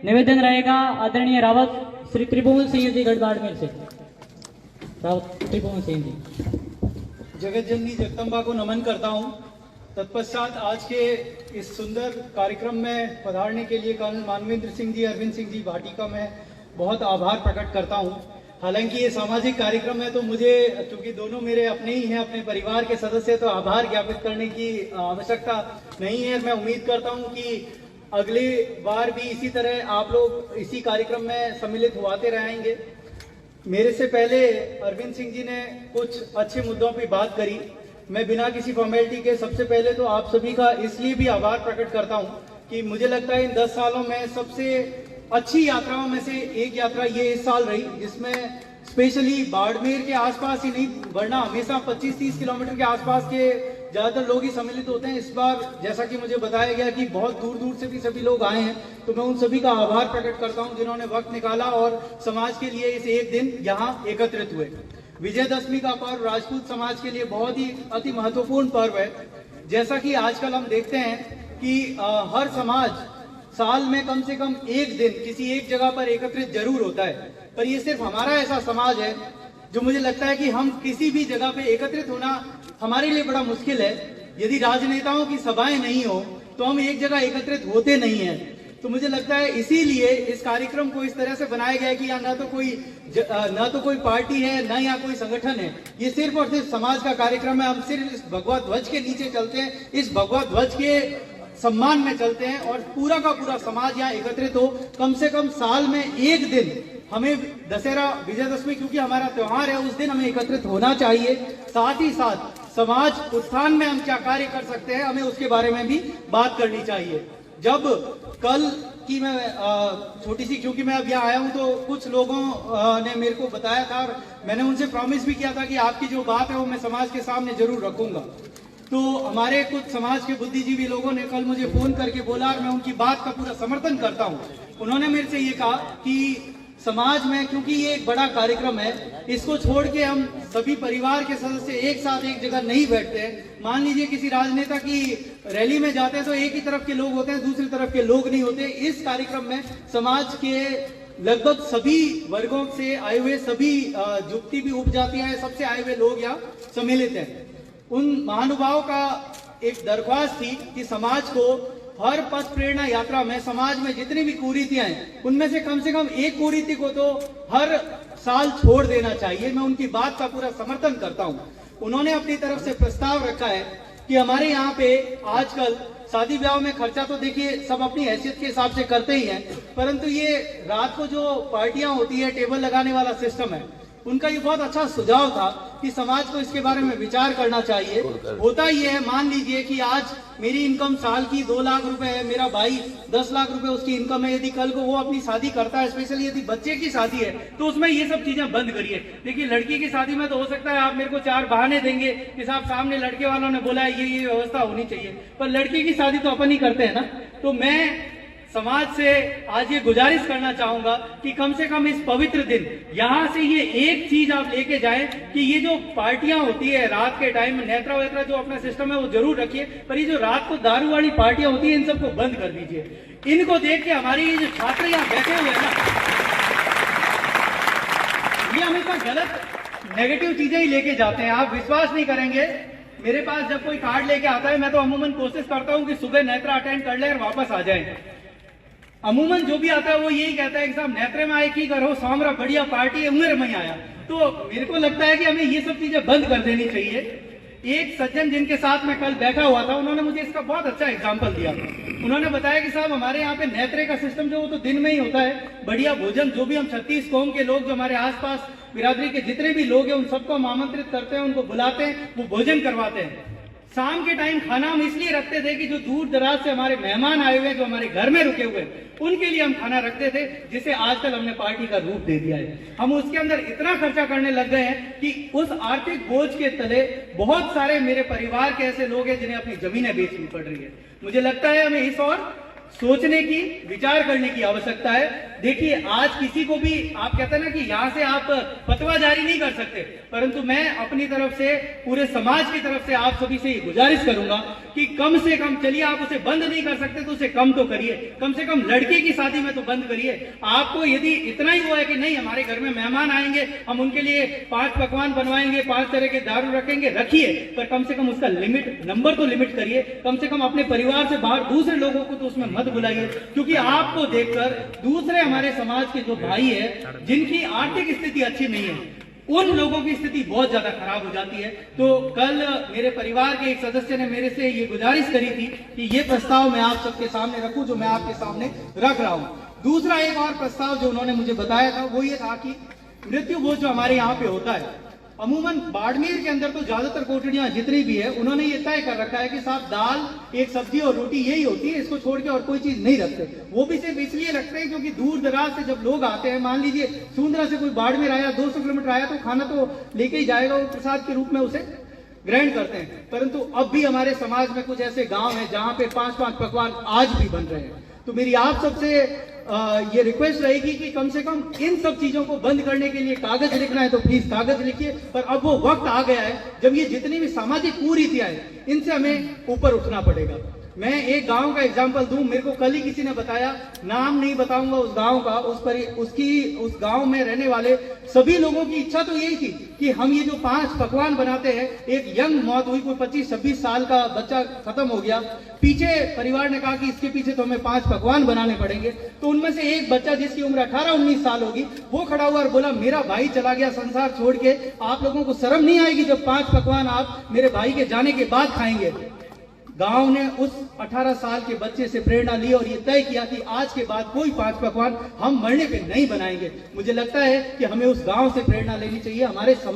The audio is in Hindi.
निवेदन रहेगा आदरणीय रावत श्री त्रिभुवन सिंह जी गढ़बाड़मेर से। रावत त्रिभुवन सिंह जी। जगत जननी जगदम्बा को नमन करता हूं। तत्पश्चात आज के इस सुंदर कार्यक्रम में पधारने के लिए कर्नल मानवेंद्र सिंह जी, अरविंद सिंह जी भाटी का मैं बहुत आभार प्रकट करता हूं। हालांकि ये सामाजिक कार्यक्रम है तो मुझे, चूंकि दोनों मेरे अपने ही हैं, अपने परिवार के सदस्य, तो आभार ज्ञापित करने की आवश्यकता नहीं है। मैं उम्मीद करता हूं कि अगली बार भी इसी तरह आप लोग इसी कार्यक्रम में सम्मिलित होते रहेंगे। मेरे से पहले अरविंद सिंह जी ने कुछ अच्छे मुद्दों पर बात करी। मैं बिना किसी फॉर्मेलिटी के सबसे पहले तो आप सभी का इसलिए भी आभार प्रकट करता हूं कि मुझे लगता है इन 10 सालों में सबसे अच्छी यात्राओं में से एक यात्रा ये इस साल रही, जिसमें स्पेशली बाड़मेर के आसपास ही नहीं, वरना हमेशा 25-30 किलोमीटर के आसपास के ज्यादातर लोग ही सम्मिलित होते हैं। इस बार जैसा कि मुझे बताया गया कि बहुत दूर दूर से भी सभी लोग आए हैं, तो मैं उन सभी का आभार प्रकट करता हूं जिन्होंने वक्त निकाला और समाज के लिए इस एक दिन यहाँ एकत्रित हुए। विजयदशमी का पर्व राजपूत समाज के लिए बहुत ही अति महत्वपूर्ण पर्व है। जैसा कि आजकल हम देखते हैं कि हर समाज साल में कम से कम एक दिन किसी एक जगह पर एकत्रित जरूर होता है, पर ये सिर्फ हमारा ऐसा समाज है जो मुझे लगता है कि हम किसी भी जगह पे एकत्रित होना हमारे लिए बड़ा मुश्किल है। यदि राजनेताओं की सभाएं नहीं हो तो हम एक जगह एकत्रित होते नहीं हैं। तो मुझे लगता है इसीलिए इस कार्यक्रम को इस तरह से बनाया गया है कि ना तो कोई पार्टी है, ना यहाँ कोई संगठन है, ये सिर्फ और सिर्फ समाज का कार्यक्रम है। हम सिर्फ इस भगवा ध्वज के नीचे चलते हैं, इस भगवा ध्वज के सम्मान में चलते हैं और पूरा का पूरा समाज यहाँ एकत्रित हो। कम से कम साल में एक दिन हमें दशहरा, विजयदशमी क्योंकि हमारा त्योहार है, उस दिन हमें एकत्रित होना चाहिए। साथ ही साथ समाज उत्थान में हम क्या कार्य कर सकते हैं, हमें उसके बारे में भी बात करनी चाहिए। जब कल की मैं छोटी सी, क्योंकि मैं अब यहाँ आया हूँ, तो कुछ लोगों ने मेरे को बताया था और मैंने उनसे प्रॉमिस भी किया था कि आपकी जो बात है वो मैं समाज के सामने जरूर रखूंगा। तो हमारे कुछ समाज के बुद्धिजीवी लोगों ने कल मुझे फोन करके बोला और मैं उनकी बात का पूरा समर्थन करता हूँ। उन्होंने मेरे से ये कहा कि समाज में, क्योंकि ये एक बड़ा कार्यक्रम है, इसको छोड़ के हम सभी परिवार के सदस्य एक साथ एक जगह नहीं बैठते हैं। मान लीजिए किसी राजनेता की रैली में जाते हैं तो एक ही तरफ के लोग होते हैं, दूसरी तरफ के लोग नहीं होते। इस कार्यक्रम में समाज के लगभग सभी वर्गों से आए हुए, सभी जुक्ति भी उपजातियां हैं, सबसे आए हुए लोग यहाँ सम्मिलित हैं। उन महानुभावों का एक दरख्वास्त थी कि समाज को हर पथ प्रेरणा यात्रा में समाज में जितनी भी कुरीतियां हैं उनमें से कम एक कुरीति को तो हर साल छोड़ देना चाहिए। मैं उनकी बात का पूरा समर्थन करता हूं। उन्होंने अपनी तरफ से प्रस्ताव रखा है कि हमारे यहाँ पे आजकल शादी ब्याह में खर्चा तो देखिए सब अपनी हैसियत के हिसाब से करते ही हैं, परंतु ये रात को जो पार्टियां होती है, टेबल लगाने वाला सिस्टम है, उनका ये बहुत अच्छा सुझाव था कि समाज को इसके बारे में विचार करना चाहिए। होता ये है, मान लीजिए कि आज मेरी इनकम साल की 2 लाख रुपए है, मेरा भाई 10 लाख रुपए उसकी इनकम है। यदि कल को वो अपनी शादी करता है, स्पेशली यदि बच्चे की शादी है, तो उसमें ये सब चीजें बंद करिए। देखिए लड़की की शादी में तो हो सकता है आप मेरे को 4 बहाने देंगे कि साहब सामने लड़के वालों ने बोला है ये व्यवस्था होनी चाहिए, पर लड़की की शादी तो अपन ही करते हैं ना। तो मैं समाज से आज ये गुजारिश करना चाहूंगा कि कम से कम इस पवित्र दिन यहाँ से ये एक चीज आप लेके जाएं कि ये जो पार्टियां होती है रात के टाइम में, नेत्रा वेत्रा जो अपना सिस्टम है वो जरूर रखिए, पर ये जो रात को दारू वाली पार्टियां होती है इन सबको बंद कर दीजिए। इनको देख के हमारी ये जो छात्र यहाँ बैठे हुए हैं ना, ये हमेशा गलत नेगेटिव चीजें ही लेके जाते हैं। आप विश्वास नहीं करेंगे, मेरे पास जब कोई कार्ड लेके आता है मैं तो अमूमन कोशिश करता हूँ कि सुबह नेत्रा अटेंड कर ले और वापस आ जाए। अमूमन जो भी आता है वो यही कहता है कि साहब नेत्रे में आए की करो, सामरा बढ़िया पार्टी है, उम्र में आया। तो मेरे को लगता है कि हमें ये सब चीजें बंद कर देनी चाहिए। एक सज्जन जिनके साथ मैं कल बैठा हुआ था, उन्होंने मुझे इसका बहुत अच्छा एग्जांपल दिया। उन्होंने बताया कि साहब हमारे यहाँ पे नेत्रे का सिस्टम जो वो तो दिन में ही होता है, बढ़िया भोजन, जो भी हम 36 कौम के लोग जो हमारे आसपास बिरादरी के जितने भी लोग हैं उन सबको हम आमंत्रित करते हैं, उनको बुलाते हैं, वो भोजन करवाते हैं। शाम के टाइम खाना हम इसलिए रखते थे कि जो दूर दराज से हमारे मेहमान आए हुए, जो हमारे घर में रुके हुए, उनके लिए हम खाना रखते थे, जिसे आजकल हमने पार्टी का रूप दे दिया है। हम उसके अंदर इतना खर्चा करने लग गए हैं कि उस आर्थिक बोझ के तले बहुत सारे मेरे परिवार के ऐसे लोग हैं जिन्हें अपनी जमीनें बेचनी पड़ रही है। मुझे लगता है हमें इस और सोचने की, विचार करने की आवश्यकता है। देखिए, आज किसी को भी आप कहते हैं ना कि यहां से आप फतवा जारी नहीं कर सकते, परंतु मैं अपनी तरफ से, पूरे समाज की तरफ से आप सभी से ये गुजारिश करूंगा कि कम से कम, चलिए आप उसे बंद नहीं कर सकते तो उसे कम तो करिए, कम से कम लड़के की शादी में तो बंद करिए। आपको यदि इतना ही वो है कि नहीं हमारे घर में मेहमान आएंगे, हम उनके लिए 5 पकवान बनवाएंगे, 5 तरह के दारू रखेंगे, रखिए, पर कम से कम उसका लिमिट, नंबर तो लिमिट करिए। कम से कम अपने परिवार से बाहर दूसरे लोगों को तो उसमें मत बुलाइए, क्योंकि आपको देखकर दूसरे हमारे समाज के जो भाई है जिनकी आर्थिक स्थिति अच्छी नहीं है, उन लोगों की स्थिति बहुत ज्यादा खराब हो जाती है। तो कल मेरे परिवार के एक सदस्य ने मेरे से ये गुजारिश करी थी कि ये प्रस्ताव मैं आप सबके सामने रखूं, जो मैं आपके सामने रख रहा हूं। दूसरा एक और प्रस्ताव जो उन्होंने मुझे बताया था वो ये था कि मृत्यु भोज जो हमारे यहाँ पे होता है, अमूमन बाड़मेर के अंदर तो ज्यादातर कोठड़ियां जितनी भी है उन्होंने ये तय कर रखा है कि साहब दाल, एक सब्जी और रोटी यही होती है, इसको छोड़ के और कोई चीज नहीं रखते। वो भी सिर्फ इसलिए रखते हैं क्योंकि दूर दराज से जब लोग आते हैं, मान लीजिए सूंदरा से कोई बाड़मेर आया, 200 किलोमीटर आया, तो खाना तो लेके ही जाएगा, वो प्रसाद के रूप में उसे ग्रहण करते हैं। परंतु अब भी हमारे समाज में कुछ ऐसे गांव हैं जहां पे 5-5 पकवान आज भी बन रहे हैं। तो मेरी आप सबसे ये रिक्वेस्ट रहेगी कि कम से कम इन सब चीजों को बंद करने के लिए कागज लिखना है तो प्लीज कागज लिखिए, पर अब वो वक्त आ गया है जब ये जितनी भी सामाजिक कुरीतियां हैं इनसे हमें ऊपर उठना पड़ेगा। मैं एक गांव का एग्जांपल दूं, मेरे को कल ही किसी ने बताया, नाम नहीं बताऊंगा उस गांव का, उस गांव में रहने वाले सभी लोगों की इच्छा तो यही थी कि हम ये जो 5 पकवान बनाते हैं, एक यंग मौत हुई, कोई 25-26 साल का बच्चा खत्म हो गया, पीछे परिवार ने कहा कि इसके पीछे तो हमें 5 पकवान बनाने पड़ेंगे। तो उनमें से एक बच्चा जिसकी उम्र 18-19 साल होगी, वो खड़ा हुआ और बोला मेरा भाई चला गया संसार छोड़ के, आप लोगों को शर्म नहीं आएगी जब 5 पकवान आप मेरे भाई के जाने के बाद खाएंगे। गांव ने उस 18 साल के बच्चे से प्रेरणा ली और ये तय किया कि आज के बाद कोई 5 पकवान हम मरने पे नहीं बनाएंगे। मुझे लगता है कि हमें उस गांव से प्रेरणा लेनी चाहिए, हमारे समाज